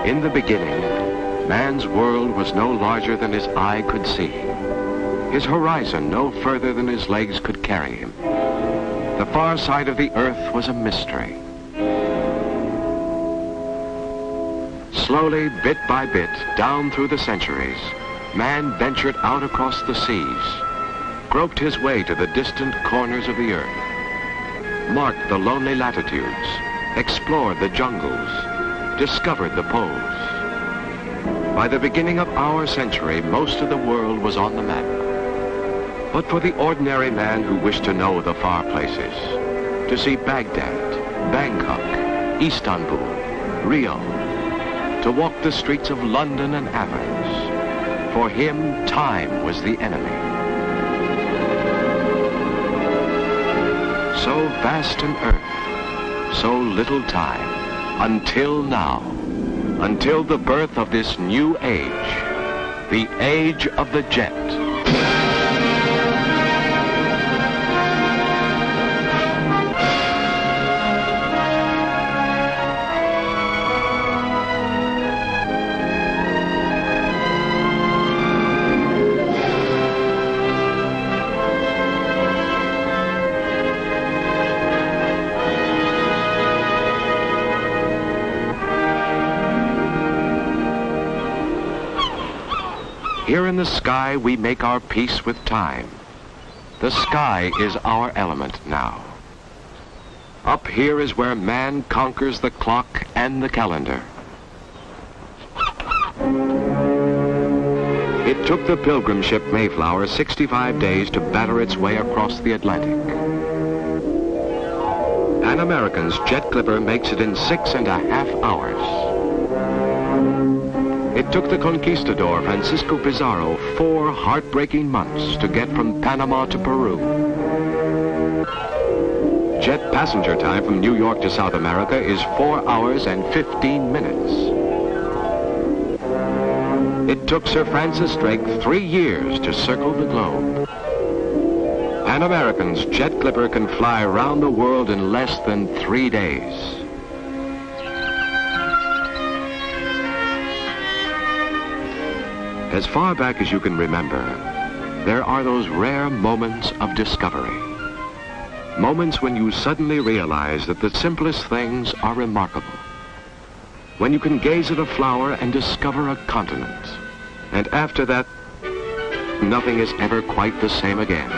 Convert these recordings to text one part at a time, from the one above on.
In the beginning, man's world was no larger than his eye could see. His horizon no further than his legs could carry him. The far side of the earth was a mystery. Slowly, bit by bit, down through the centuries, man ventured out across the seas, groped his way to the distant corners of the earth, marked the lonely latitudes, explored the jungles, discovered the poles. By the beginning of our century, most of the world was on the map. But for the ordinary man who wished to know the far places, to see Baghdad, Bangkok, Istanbul, Rio, to walk the streets of London and Athens, for him, time was the enemy. So vast an earth, so little time, until now, until the birth of this new age, the age of the jet. Here in the sky, we make our peace with time. The sky is our element now. Up here is where man conquers the clock and the calendar. It took the pilgrim ship Mayflower 65 days to batter its way across the Atlantic. An American's jet clipper makes it in 6.5 hours. It took the conquistador Francisco Pizarro 4 heartbreaking months to get from Panama to Peru. Jet passenger time from New York to South America is 4 hours and 15 minutes. It took Sir Francis Drake 3 years to circle the globe. An American's jet clipper can fly around the world in less than 3 days. As far back as you can remember, there are those rare moments of discovery. Moments when you suddenly realize that the simplest things are remarkable. When you can gaze at a flower and discover a continent. And after that, nothing is ever quite the same again.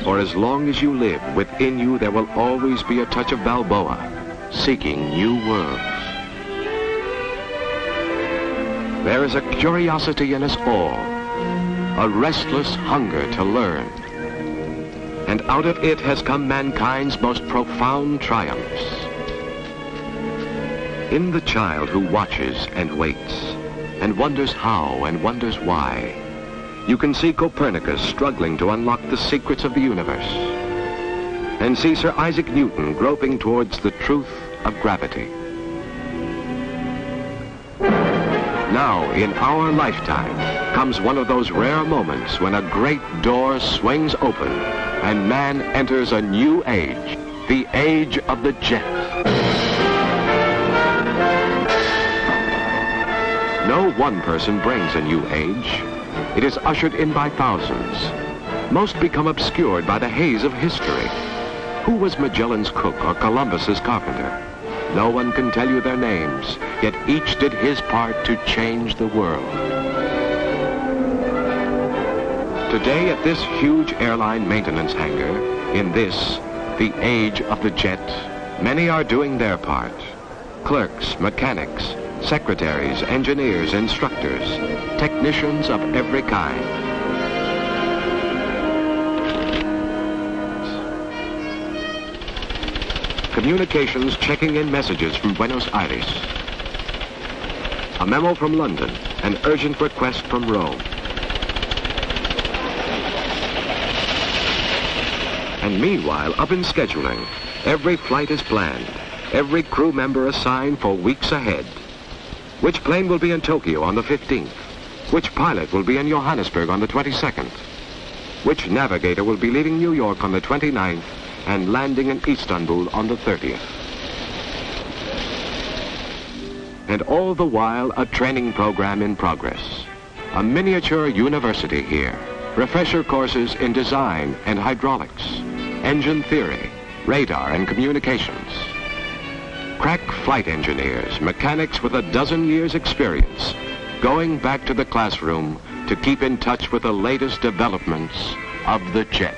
For as long as you live, within you there will always be a touch of Balboa, seeking new worlds. There is a curiosity in us all, a restless hunger to learn. And out of it has come mankind's most profound triumphs. In the child who watches and waits, and wonders how and wonders why, you can see Copernicus struggling to unlock the secrets of the universe, and see Sir Isaac Newton groping towards the truth of gravity. Now, in our lifetime, comes one of those rare moments when a great door swings open and man enters a new age, the age of the jet. No one person brings a new age. It is ushered in by thousands. Most become obscured by the haze of history. Who was Magellan's cook or Columbus's carpenter? No one can tell you their names, yet each did his part to change the world. Today at this huge airline maintenance hangar, in this, the age of the jet, many are doing their part. Clerks, mechanics, secretaries, engineers, instructors, technicians of every kind. Communications checking in messages from Buenos Aires. A memo from London, an urgent request from Rome. And meanwhile, up in scheduling, every flight is planned, every crew member assigned for weeks ahead. Which plane will be in Tokyo on the 15th? Which pilot will be in Johannesburg on the 22nd? Which navigator will be leaving New York on the 29th and landing in Istanbul on the 30th? And all the while, a training program in progress. A miniature university here. Refresher courses in design and hydraulics, engine theory, radar and communications. Crack flight engineers, mechanics with a dozen years experience, going back to the classroom to keep in touch with the latest developments of the jet.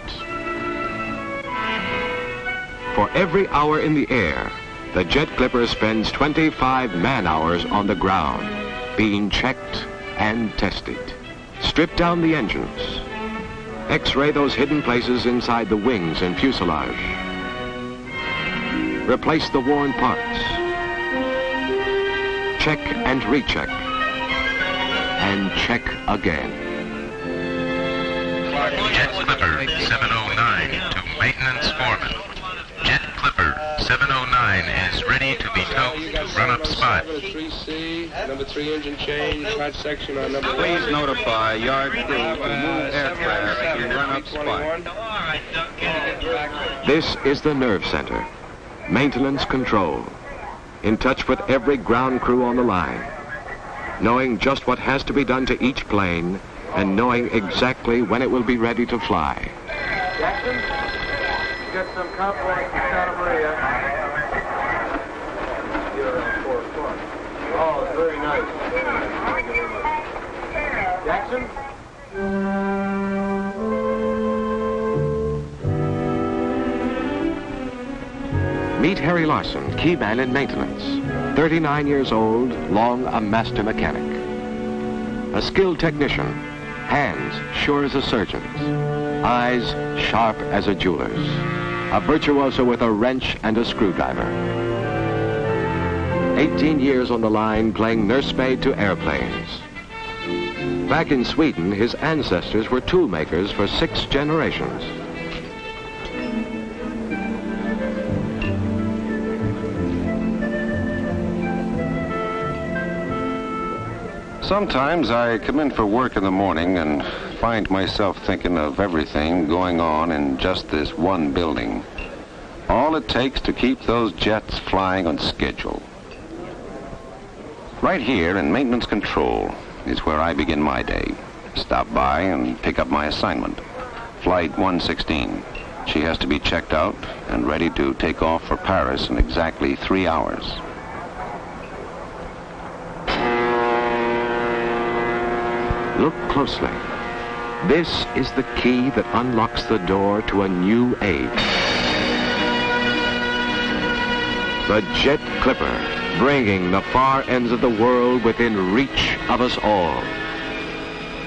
For every hour in the air, the Jet Clipper spends 25 man-hours on the ground, being checked and tested. Strip down the engines. X-ray those hidden places inside the wings and fuselage. Replace the worn parts. Check and recheck. And check again. Jet Clipper 709 to maintenance foreman. Jet Clipper 709 is ready to be towed to run up spot. Number 3C, number 3 engine change, hot section on number 1. Please notify yard crew to move aircraft to run up spot. This is the nerve center. Maintenance control. In touch with every ground crew on the line. Knowing just what has to be done to each plane and knowing exactly when it will be ready to fly. Jackson, get some compliments from Santa Maria. Oh, it's very nice. Thank you very much. Jackson? Meet Harry Larson, key man in maintenance. 39 years old, long a master mechanic. A skilled technician, hands sure as a surgeon's, eyes sharp as a jeweler's. A virtuoso with a wrench and a screwdriver. 18 years on the line playing nursemaid to airplanes. Back in Sweden, his ancestors were tool makers for 6 generations. Sometimes I come in for work in the morning and find myself thinking of everything going on in just this one building. All it takes to keep those jets flying on schedule. Right here in maintenance control is where I begin my day. Stop by and pick up my assignment. Flight 116. She has to be checked out and ready to take off for Paris in exactly 3 hours. Look closely. This is the key that unlocks the door to a new age. The Jet Clipper, bringing the far ends of the world within reach of us all.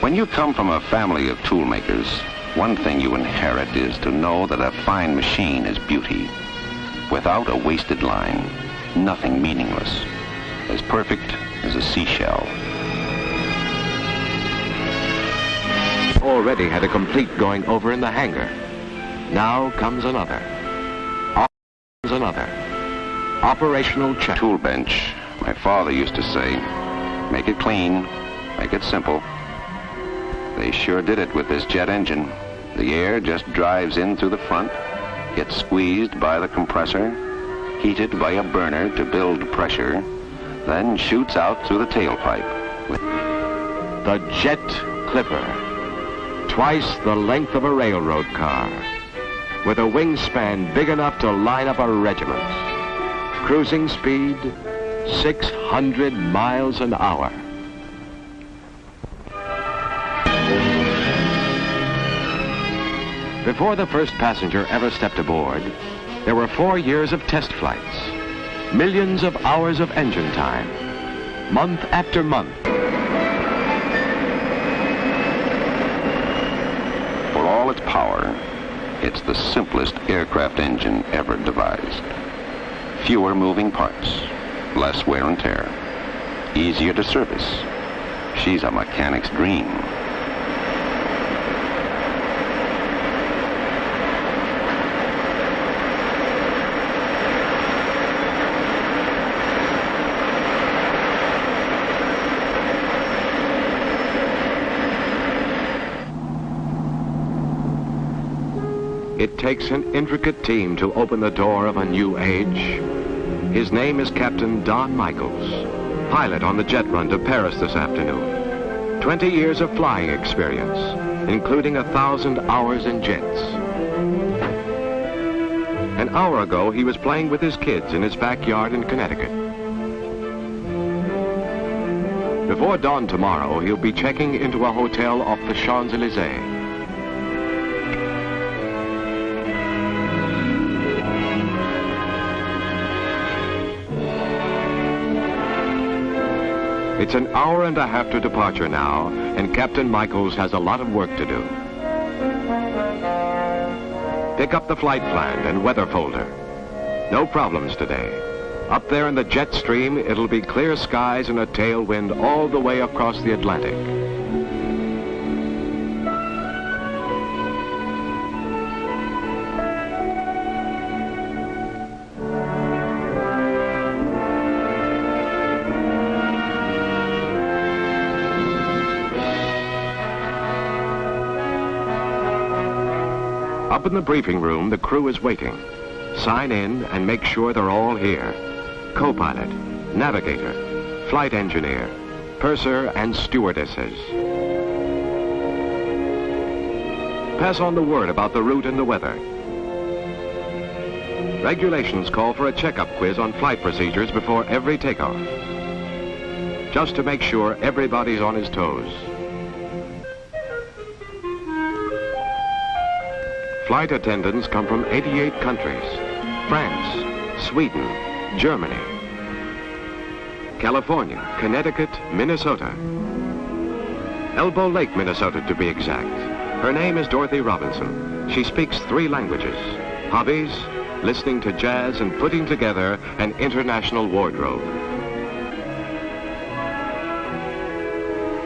When you come from a family of tool makers, one thing you inherit is to know that a fine machine is beauty. Without a wasted line, nothing meaningless. As perfect as a seashell. Already had a complete going over in the hangar. Now comes another. Comes another. Operational check. Tool bench. My father used to say, make it clean, make it simple. They sure did it with this jet engine. The air just drives in through the front, gets squeezed by the compressor, heated by a burner to build pressure, then shoots out through the tailpipe. The Jet Clipper. Twice the length of a railroad car, with a wingspan big enough to line up a regiment. Cruising speed, 600 miles an hour. Before the first passenger ever stepped aboard, there were 4 years of test flights, millions of hours of engine time, month after month. For all its power, it's the simplest aircraft engine ever devised. Fewer moving parts, less wear and tear, easier to service. She's a mechanic's dream. It takes an intricate team to open the door of a new age. His name is Captain Don Michaels, pilot on the jet run to Paris this afternoon. 20 years of flying experience, including 1,000 hours in jets. An hour ago, he was playing with his kids in his backyard in Connecticut. Before dawn tomorrow, he'll be checking into a hotel off the Champs-Élysées. It's an hour and a half to departure now, and Captain Michaels has a lot of work to do. Pick up the flight plan and weather folder. No problems today. Up there in the jet stream, it'll be clear skies and a tailwind all the way across the Atlantic. Up in the briefing room, the crew is waiting. Sign in and make sure they're all here. Co-pilot, navigator, flight engineer, purser, and stewardesses. Pass on the word about the route and the weather. Regulations call for a checkup quiz on flight procedures before every takeoff, just to make sure everybody's on his toes. Flight attendants come from 88 countries: France, Sweden, Germany, California, Connecticut, Minnesota. Elbow Lake, Minnesota, to be exact. Her name is Dorothy Robinson. She speaks 3 languages. Hobbies: listening to jazz and putting together an international wardrobe.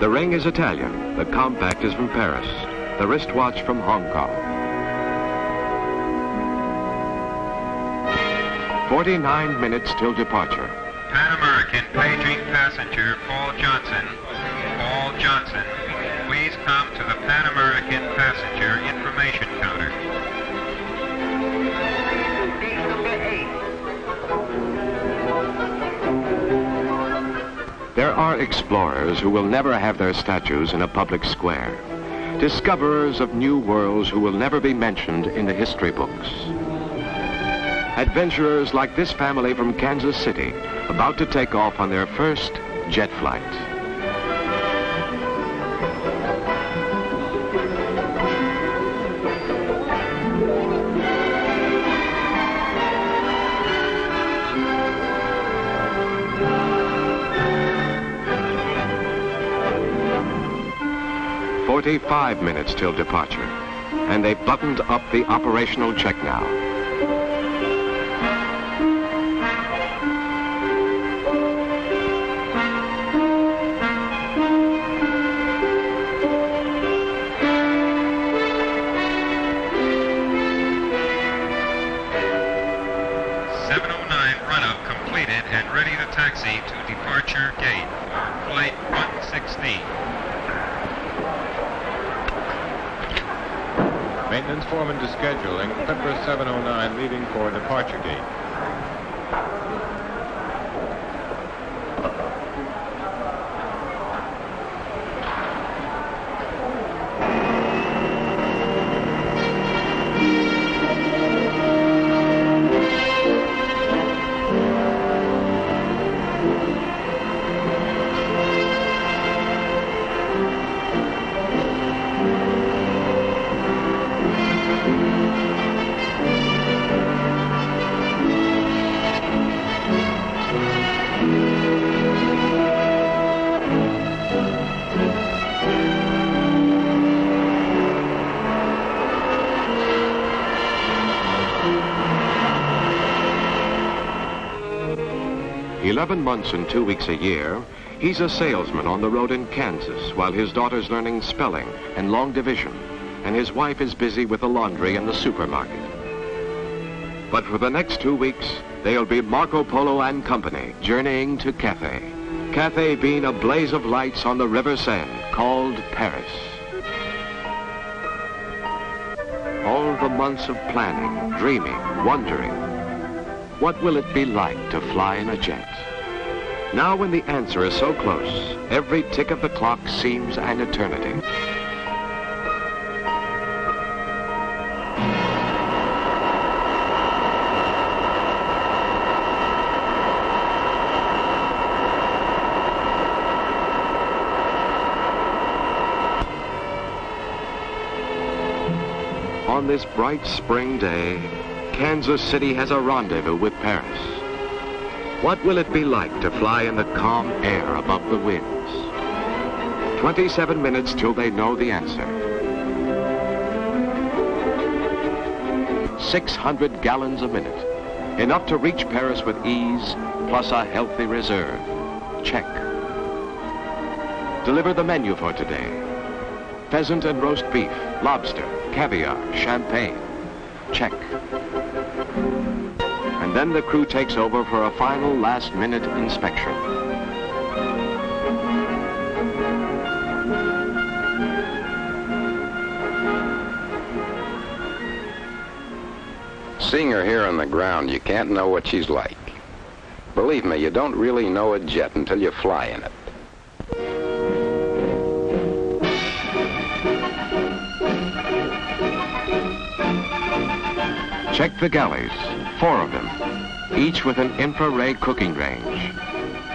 The ring is Italian. The compact is from Paris. The wristwatch from Hong Kong. 49 minutes till departure. Pan American paging passenger Paul Johnson. Paul Johnson, please come to the Pan American passenger information counter. There are explorers who will never have their statues in a public square. Discoverers of new worlds who will never be mentioned in the history books. Adventurers like this family from Kansas City, about to take off on their first jet flight. "45 minutes till departure, and they've buttoned up the operational check now. And ready to taxi to departure gate for flight 116. Maintenance foreman to scheduling, Clipper 709 leaving for departure gate. "11 months and 2 weeks a year, he's a salesman on the road in Kansas while his daughter's learning spelling and long division, and his wife is busy with the laundry and the supermarket. But for the next 2 weeks, they'll be Marco Polo and company, journeying to Cathay. Cathay being a blaze of lights on the River Seine, called Paris. All the months of planning, dreaming, wondering. What will it be like to fly in a jet? Now when the answer is so close, every tick of the clock seems an eternity. On this bright spring day, Kansas City has a rendezvous with Paris. What will it be like to fly in the calm air above the winds? 27 minutes till they know the answer. 600 gallons a minute. Enough to reach Paris with ease, plus a healthy reserve. Check. Deliver the menu for today. Pheasant and roast beef, lobster, caviar, champagne. Check. And then the crew takes over for a final last-minute inspection. Seeing her here on the ground, you can't know what she's like. Believe me, you don't really know a jet until you fly in it. Check the galleys, 4 of them, each with an infrared cooking range.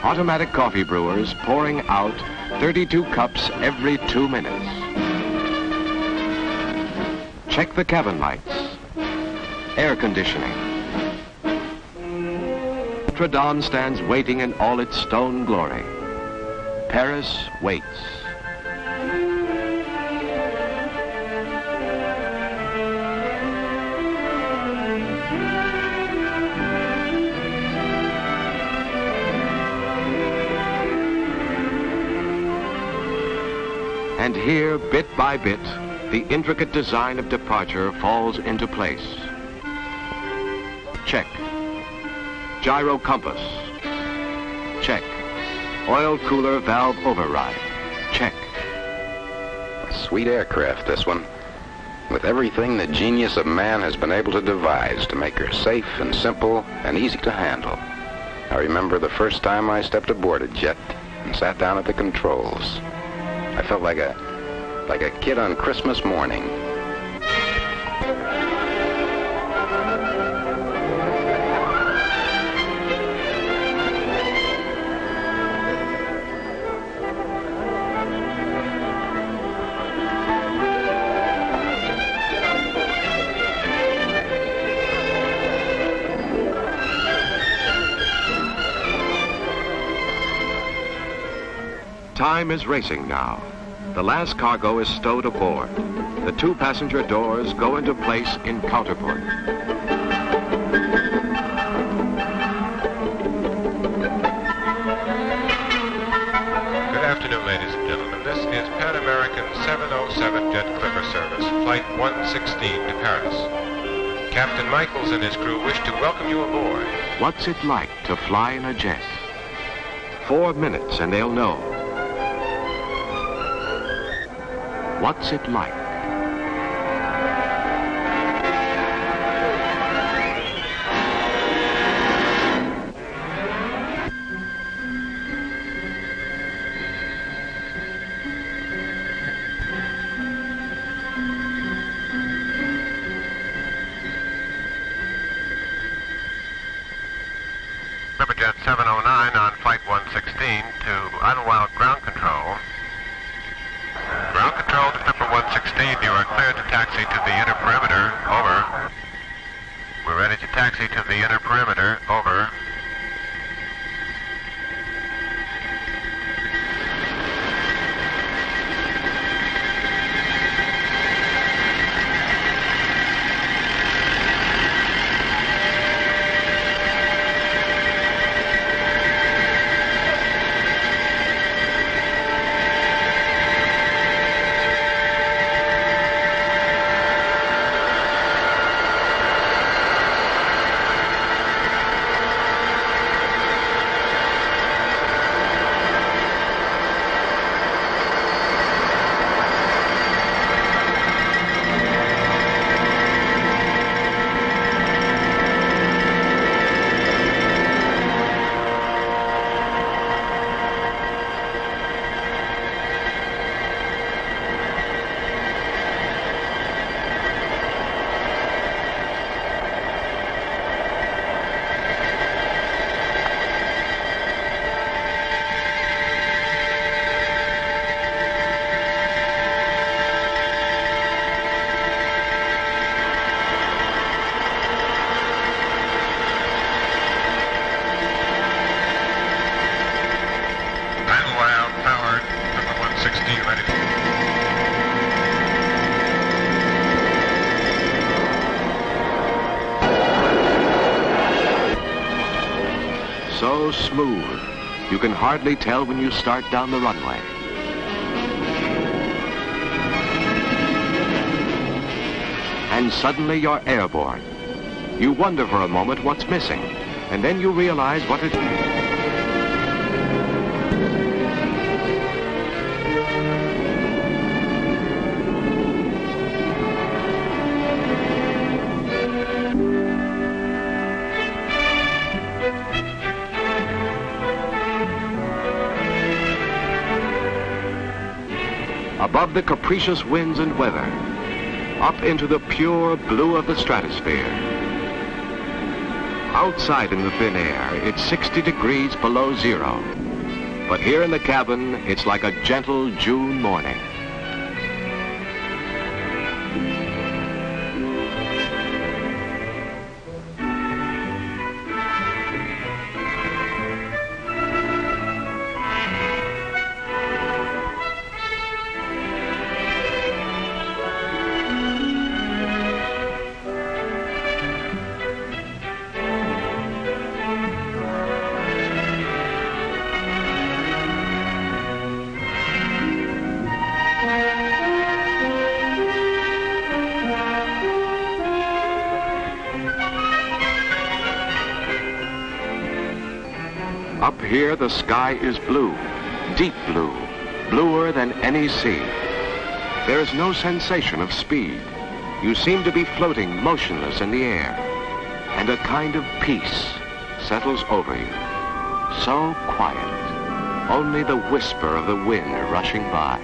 Automatic coffee brewers pouring out 32 cups every 2 minutes. Check the cabin lights, air conditioning. Notre Dame stands waiting in all its stone glory. Paris waits. And here, bit by bit, the intricate design of departure falls into place. Check. Gyro compass. Check. Oil cooler valve override. Check. A sweet aircraft, this one. With everything the genius of man has been able to devise to make her safe and simple and easy to handle. I remember the first time I stepped aboard a jet and sat down at the controls. I felt like a kid on Christmas morning. Time is racing now. The last cargo is stowed aboard. The 2 passenger doors go into place in counterport. Good afternoon, ladies and gentlemen. This is Pan American 707 Jet Clipper Service, Flight 116 to Paris. Captain Michaels and his crew wish to welcome you aboard. What's it like to fly in a jet? 4 minutes and they'll know. What's it like? Clipperjet 709 on Flight 116 to Idlewild Ground Control. Ground Control to Clipper 116, you are cleared to taxi to the inner perimeter, over. We're ready to taxi to the inner perimeter, over. so smooth, you can hardly tell when you start down the runway. And suddenly you're airborne. You wonder for a moment what's missing, and then you realize what it is. Above the capricious winds and weather, up into the pure blue of the stratosphere. Outside in the thin air, it's 60 degrees below zero. But here in the cabin, it's like a gentle June morning. Up here, the sky is blue, deep blue, bluer than any sea. There is no sensation of speed. You seem to be floating motionless in the air, and a kind of peace settles over you. So quiet, only the whisper of the wind rushing by,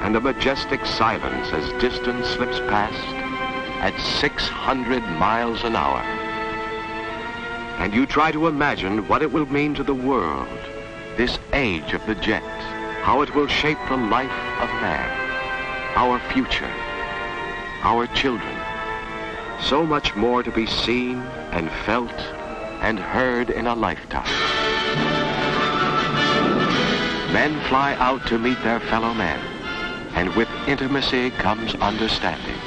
and a majestic silence as distance slips past at 600 miles an hour. And you try to imagine what it will mean to the world, this age of the jet, how it will shape the life of man, our future, our children. So much more to be seen and felt and heard in a lifetime. Men fly out to meet their fellow men, and with intimacy comes understanding.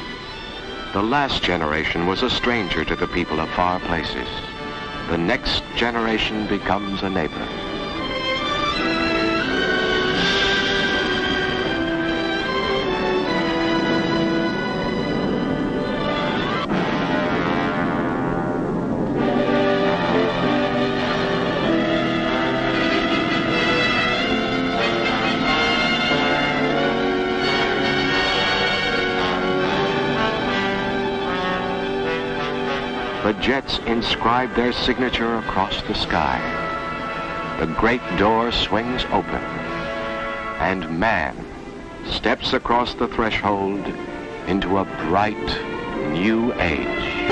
The last generation was a stranger to the people of far places. The next generation becomes a neighbor. The jets inscribe their signature across the sky. The great door swings open, and man steps across the threshold into a bright new age.